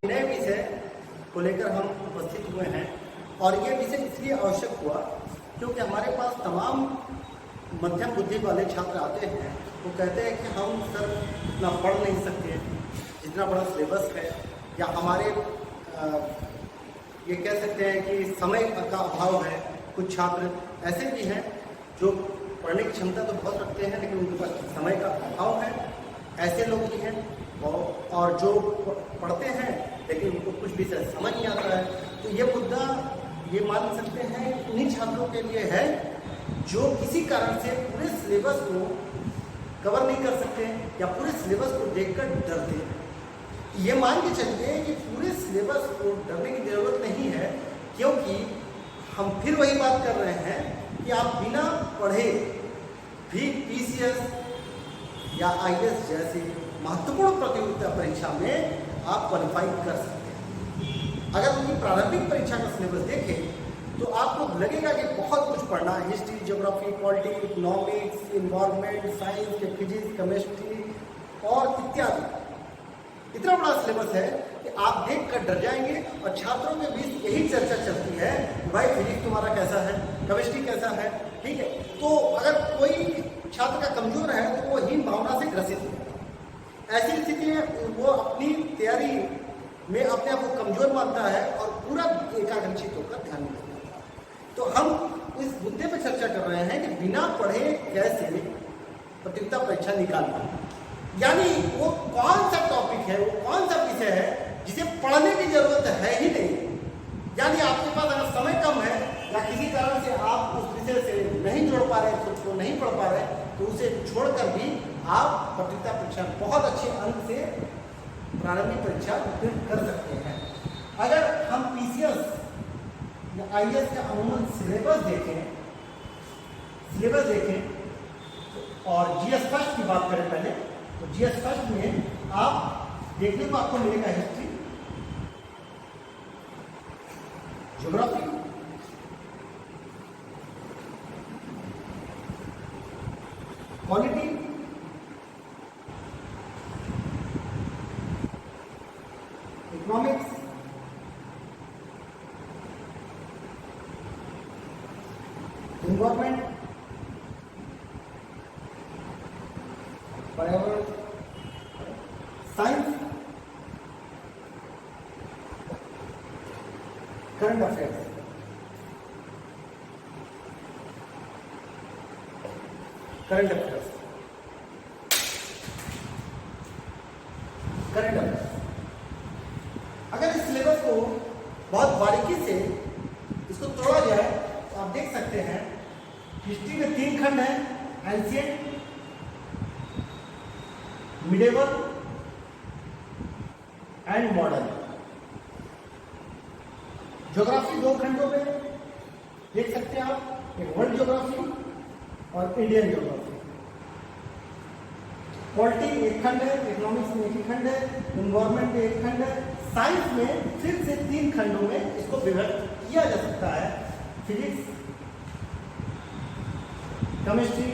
नए विषय को लेकर हम उपस्थित हुए हैं और ये विषय इसलिए आवश्यक हुआ क्योंकि हमारे पास तमाम मध्यम बुद्धि वाले छात्र आते हैं। वो कहते हैं कि हम सर इतना पढ़ नहीं सकते, जितना बड़ा सिलेबस है, या हमारे ये कह सकते हैं कि समय का अभाव है। कुछ छात्र ऐसे भी हैं जो पढ़ने की क्षमता तो बहुत रखते हैं लेकिन उनके पास समय का अभाव है। ऐसे लोग भी हैं और जो पढ़ते हैं लेकिन उनको कुछ भी समझ नहीं आता है। तो ये मुद्दा ये मान सकते हैं उन्हीं छात्रों के लिए है जो किसी कारण से पूरे सिलेबस को कवर नहीं कर सकते या पूरे सिलेबस को देखकर डरते हैं। ये मान के चलते हैं कि पूरे सिलेबस को डरने की ज़रूरत नहीं है, क्योंकि हम फिर वही बात कर रहे हैं कि आप बिना पढ़े भी पीसीएस या आईएएस जैसे महत्वपूर्ण प्रतियोगिता परीक्षा में आप क्वालिफाई कर सकते हैं। अगर उनकी प्रारंभिक परीक्षा का सिलेबस देखें तो आपको लगेगा कि बहुत कुछ पढ़ना है, history, geography, polity, economics, environment, science के फिजिक्स, केमिस्ट्री और इत्यादि। इतना बड़ा सिलेबस है कि आप देख कर डर जाएंगे और छात्रों के बीच यही चर्चा चलती है भाई फिजिक्स तुम्हारा कैसा है, केमिस्ट्री कैसा है, ठीक है। तो अगर कोई छात्र का कमजोर है तो वो हीन भावना से ग्रसित है। ऐसी स्थिति में वो अपनी तैयारी में अपने आप को कमजोर मानता है और पूरा एकाग्रचित होकर ध्यान नहीं देता। तो हम इस मुद्दे पर चर्चा कर रहे हैं कि बिना पढ़े कैसे प्रतियोगिता परीक्षा निकालना, यानी वो कौन सा टॉपिक है, वो कौन सा विषय है जिसे पढ़ने की जरूरत है ही नहीं। यानी आपके पास अगर समय कम है या किसी कारण से आप उस विषय से नहीं जोड़ पा रहे, खुद को नहीं पढ़ पा रहे, तो उसे छोड़कर भी आप प्रतियोगिता परीक्षा बहुत अच्छे अंक से प्रारंभिक परीक्षा उत्तीर्ण कर सकते हैं। अगर हम पीसीएस या आईएएस का अमूमन सिलेबस देखें और जीएस फर्स्ट की बात करें पहले, तो जीएस फर्स्ट में आप देखने को आपको मिलेगा history, geography, polity, economics, environment, पर्यावरण, science, current affairs. Current affairs अगर इस सिलेबस को बहुत बारीकी से इसको तोड़ा जाए तो आप देख सकते हैं हिस्ट्री में 3 खंड हैं, ancient, medieval and modern. Geography 2 खंडों में देख सकते हैं आप, एक वर्ल्ड ज्योग्राफी और इंडियन ज्योग्राफी। पॉलिटी 1 खंड है, इकोनॉमिक्स में 1 खंड है, इन्वायरमेंट में 1 खंड है, साइंस में फिर से 3 खंडों में इसको विभक्त किया जा सकता है, फिजिक्स, केमिस्ट्री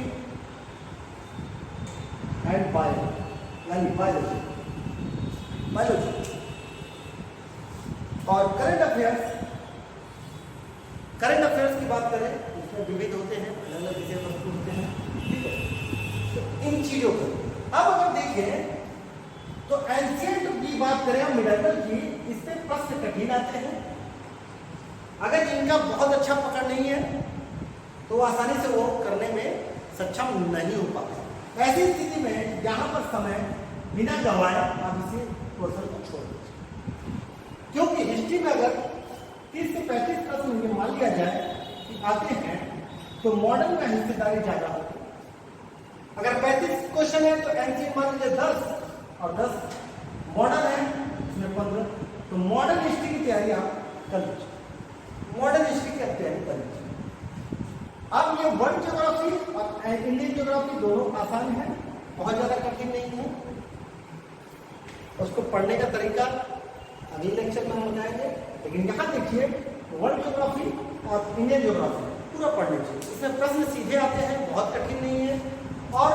एंड बायोलॉजी। और करंट अफेयर्स की बात करें, इसमें विविध होते हैं, अलग अलग विषय प्रस्तुत होते हैं, ठीक है। तो इन चीजों को अब अगर देखें तो एंशिएंट की बात करें हम मिडाइवल की, इससे प्रश्न कठिन आते हैं। अगर इनका बहुत अच्छा पकड़ नहीं है तो आसानी से वो करने में सक्षम नहीं हो पाते। ऐसी स्थिति में यहाँ पर समय बिना गंवाए आप इसे पोर्शन को छोड़ दीजिए, क्योंकि हिस्ट्री में अगर 30 से 35 प्रश्न मान लिया जाए कि आते हैं तो मॉडर्न में हिस्सेदारी ज्यादा होती है। अगर 35 क्वेश्चन है तो एंशिएंट मान लीजिए 10 और 10 मॉडर्न है इसमें 15, तो मॉडर्न हिस्ट्री की तैयारी आप कर लीजिए, मॉडर्न हिस्ट्री की तैयारी कर लीजिए। अब ये वर्ल्ड ज्योग्राफी और इंडियन ज्योग्राफी दोनों आसान है, बहुत ज्यादा कठिन नहीं है। उसको पढ़ने का तरीका अगले लेक्चर में हम बताएंगे, लेकिन यहाँ देखिए वर्ल्ड ज्योग्राफी और इंडियन ज्योग्राफी पूरा पढ़ लीजिए। इसमें प्रश्न सीधे आते हैं, बहुत कठिन नहीं है। और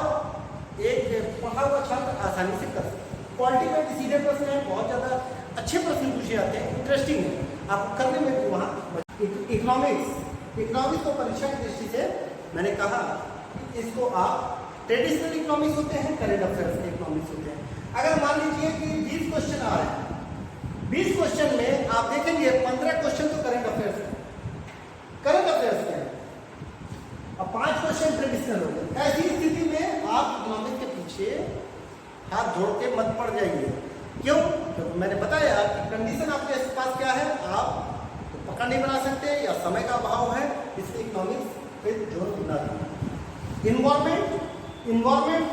एक पढ़ा हुआ छात्र आसानी से कर सकता है। क्वालिटी में भी सीधे प्रश्न है, बहुत ज़्यादा अच्छे प्रश्न पूछे जाते हैं, इंटरेस्टिंग है, आपको करने में भी वहाँ। इकोनॉमिक्स को परीक्षा की दृष्टि से मैंने कहा कि इसको आप ट्रेडिशनल इकोनॉमिक्स होते हैं, करेंट अफेयर्स के इकोनॉमिक्स होते हैं। अगर मान लीजिए कि 20 क्वेश्चन आ रहे हैं, 20 क्वेश्चन में आप देखेंगे 15 क्वेश्चन तो करेंट अफेयर्स के हैं और 5 क्वेश्चन ट्रेडिशनल हो गए। ऐसी स्थिति में आप इकोनॉमिक्स के पीछे हाथ जोड़ के मत पड़ जाइए। क्यों? क्योंकि मैंने बताया कि कंडीशन आपके पास क्या है, आप पकड़ नहीं बना सकते या समय का अभाव है, इसलिए इकोनॉमिक्स पे जोर ना दें। इन्वायरमेंट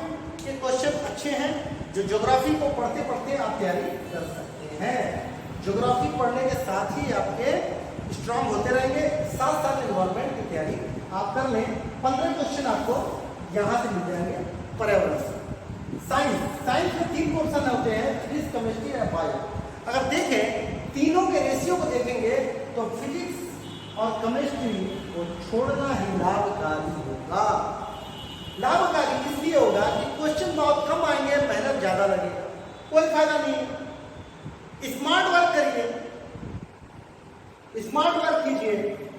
के क्वेश्चन अच्छे हैं, जो ज्योग्राफी को पढ़ते पढ़ते आप तैयारी कर सकते हैं। ज्योग्राफी पढ़ने के साथ ही आपके स्ट्रांग होते रहेंगे, साथ साथ इन्वायरमेंट की तैयारी आप कर लें। 15 क्वेश्चन आपको यहाँ से मिल जाएंगे। पर्यावरण से साइंस में 3 पोर्शन होते हैं, फिजिक्स, केमिस्ट्री और बायो। अगर देखें तीनों के रेशियो को देखेंगे तो फिजिक्स और केमिस्ट्री को छोड़ना ही लाभकारी होगा। लाभकारी इसलिए होगा कि क्वेश्चन बहुत कम आएंगे, मेहनत ज्यादा लगेगा, कोई फायदा नहीं है। स्मार्ट वर्क करिए, स्मार्ट वर्क कीजिए,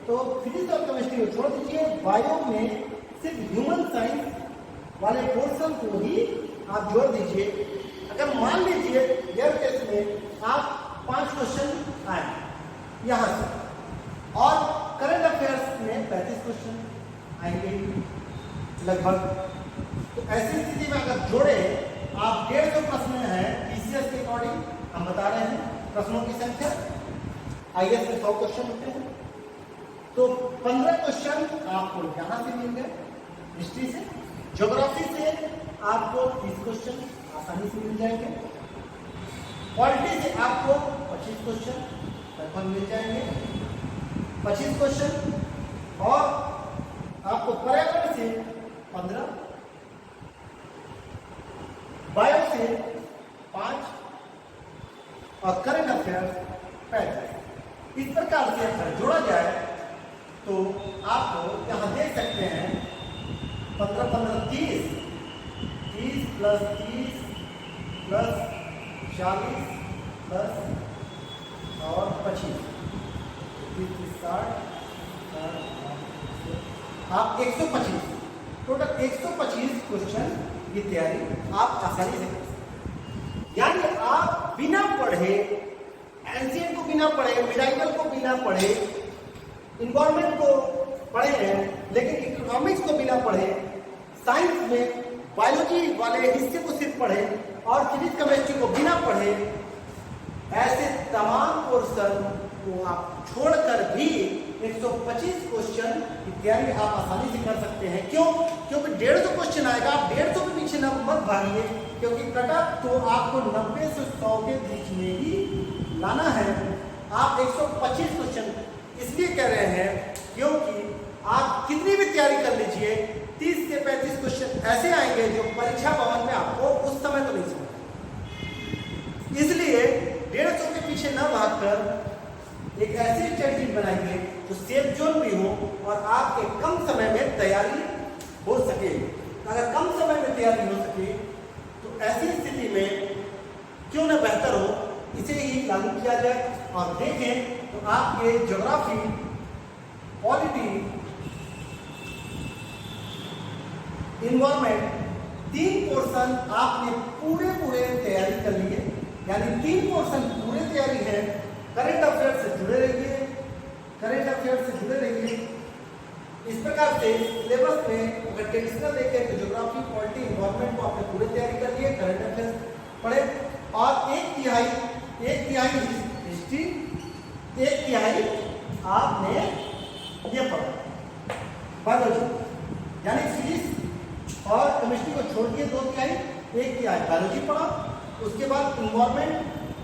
तो फिजिक्स और केमिस्ट्री को छोड़ दीजिए। बायो में सिर्फ ह्यूमन साइंस वाले पोर्शन को ही आप जोड़ दीजिए। अगर मान लीजिए एयर टेस्ट में आप 5 क्वेश्चन आए यहाँ से और करंट अफेयर्स में 35 क्वेश्चन आएंगे लगभग, तो ऐसी स्थिति में अगर जोड़े आप 150 प्रश्न है पीसीएस के अकॉर्डिंग हम बता रहे हैं प्रश्नों की संख्या, आईएएस में 100 क्वेश्चन होते हैं, तो 15 क्वेश्चन आपको यहाँ से मिल गए हिस्ट्री से। ज्योग्राफी से आपको 30 क्वेश्चन आसानी से मिल जाएंगे। पॉलिटी से आपको 25 क्वेश्चन लगभग मिल जाएंगे, 25 क्वेश्चन, और आपको पर्यावरण से 15, बायो से 5 और करंट अफेयर्स 35। इस प्रकार से अगर जोड़ा जाए तो आपको यहाँ देख सकते हैं 15 15 30 30 प्लस 30 प्लस 40 प्लस और 25 60 आप 125 टोटल 125 क्वेश्चन की तैयारी आप आसानी से कर सकते। यानी आप बिना पढ़े, एंशिएंट को बिना पढ़े, मिडाइवल को बिना पढ़े, इन्वायरमेंट को पढ़े हैं, लेकिन इकोनॉमिक्स को बिना पढ़े, साइंस में बायोलॉजी वाले हिस्से को सिर्फ पढ़े और फिजिक्स केमिस्ट्री को बिना पढ़े, ऐसे तमाम पोर्शन को आप छोड़कर भी 125 क्वेश्चन की तैयारी आप आसानी से कर सकते हैं। क्यों? क्योंकि 150 क्वेश्चन आएगा, आप 150 के पीछे मत भागिए, क्योंकि कटअप तो आपको 90 से 100 के बीच में ही लाना है। आप 125 क्वेश्चन इसलिए कह रहे हैं क्योंकि आप कितनी भी तैयारी कर लीजिए, 30 से 35 क्वेश्चन ऐसे आएंगे जो परीक्षा भवन में आपको उस समय तो नहीं समझ। इसलिए 150 के पीछे न भागकर एक ऐसी स्ट्रेटजी बनाइए जो सेफ जोन भी हो और आपके कम समय में तैयारी हो सके। अगर कम समय में तैयारी हो सके तो ऐसी स्थिति में क्यों न बेहतर हो, इसे ही लागू किया जाए। और देखें तो आपके ज्योग्राफी, पॉलिटी, इन्वायरमेंट 3 पोर्शन आपने पूरे तैयारी कर लिए, यानी 3 पोर्शन पूरे तैयारी है। करंट अफेयर से जुड़े रहिए, करंट अफेयर से जुड़े रहिए। इस प्रकार से सिलेबस में अगर ट्रेडिशनल देखें तो ज्योग्राफी, पॉलिटी, इन्वायरमेंट को आपने पूरे तैयारी कर लिए, करंट अफेयर पढ़े, और एक तिहाई हिस्ट्री, 1 तिहाई आपने ये पढ़ा बायोलॉजी, यानी फिजिक्स और केमिस्ट्री को छोड़ के 2 तिहाई, 1 तिहाई बायोलॉजी पढ़ा। उसके बाद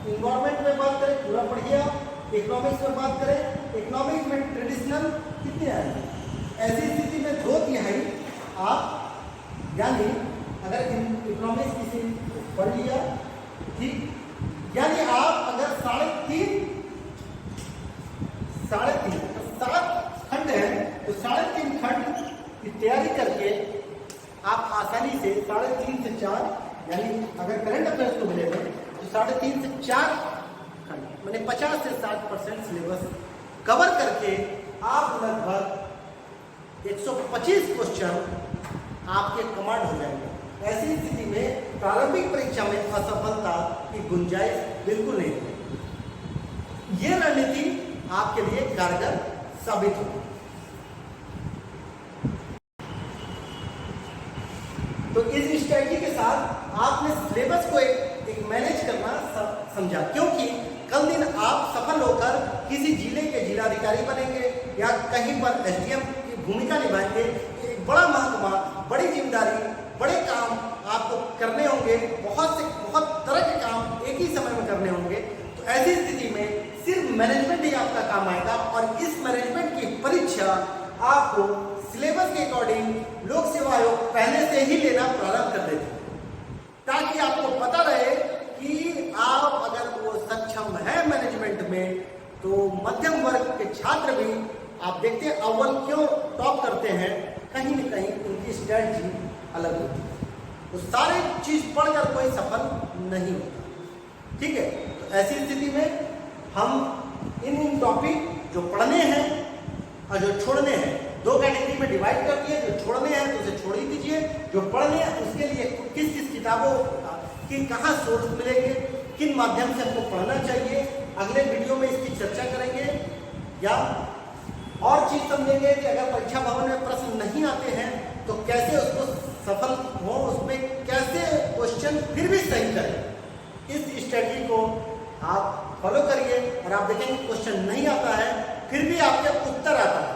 इन्वायरमेंट में बात करें पूरा पढ़िए आप। इकोनॉमिक्स में बात करें, इकोनॉमिक्स में ट्रेडिशनल कितने आएंगे, ऐसी स्थिति में 2 तिहाई आप, यानी अगर इकोनॉमिक्स किसी पढ़ लिया ठीक, यानी आप अगर 3.5 तो 7 खंड है, तो 3.5 खंड की तैयारी करके आप आसानी से 3.5 से 4, यानी अगर करंट अफेयर्स को मिले तो 3.5 से 4 खंड, मैंने 50 से 60% सिलेबस कवर करके आप लगभग 125 क्वेश्चन आपके कमांड हो जाएंगे। ऐसी स्थिति में प्रारंभिक परीक्षा में असफलता की गुंजाइश बिल्कुल नहीं है। यह रणनीति आपके लिए कारगर साबित होगी। तो इस स्ट्रेटजी के साथ आपने सिलेबस को एक मैनेज करना समझा, क्योंकि कल दिन आप सफल होकर किसी जिले के जिलाधिकारी बनेंगे या कहीं पर एसडीएम की भूमिका निभाएंगे। एक बड़ा महकमा, बड़ी जिम्मेदारी, बड़े काम आपको करने होंगे, बहुत तरह के काम एक ही समय में करने होंगे। तो ऐसी स्थिति में सिर्फ मैनेजमेंट ही आपका काम आएगा, और इस मैनेजमेंट की परीक्षा आपको सिलेबस के अकॉर्डिंग लोक सेवा आयोग पहले से ही लेना प्रारंभ कर देते हैं, ताकि आपको पता रहे कि आप अगर वो सक्षम है मैनेजमेंट में, तो मध्यम वर्ग के छात्र भी आप देखते हैं अव्वल क्यों टॉप करते हैं, कहीं न कहीं उनकी स्ट्रेटजी अलग होती है। तो सारी चीज पढ़कर कोई सफल नहीं होता। ठीक है, तो ऐसी स्थिति में हम इन टॉपिक जो पढ़ने हैं और जो छोड़ने हैं, 2 कैटेगरी में डिवाइड कर दिए। जो छोड़ने हैं तो उसे छोड़ ही दीजिए, जो पढ़ने हैं उसके लिए किस किस किताबों की कहाँ सोर्स मिलेंगे, किन माध्यम से हमको पढ़ना चाहिए, अगले वीडियो में इसकी चर्चा करेंगे। या और चीज समझेंगे कि अगर परीक्षा भवन में प्रश्न नहीं आते हैं तो कैसे उसको सफल हो, उसमें कैसे क्वेश्चन फिर भी सही करें। इस स्ट्रेटजी को आप फॉलो करिए और आप देखेंगे क्वेश्चन नहीं आता है फिर भी आपके उत्तर आता है,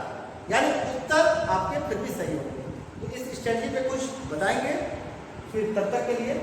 यानी उत्तर आपके फिर भी सही होंगे। तो इस स्ट्रेटजी पे कुछ बताएंगे, फिर तब तक के लिए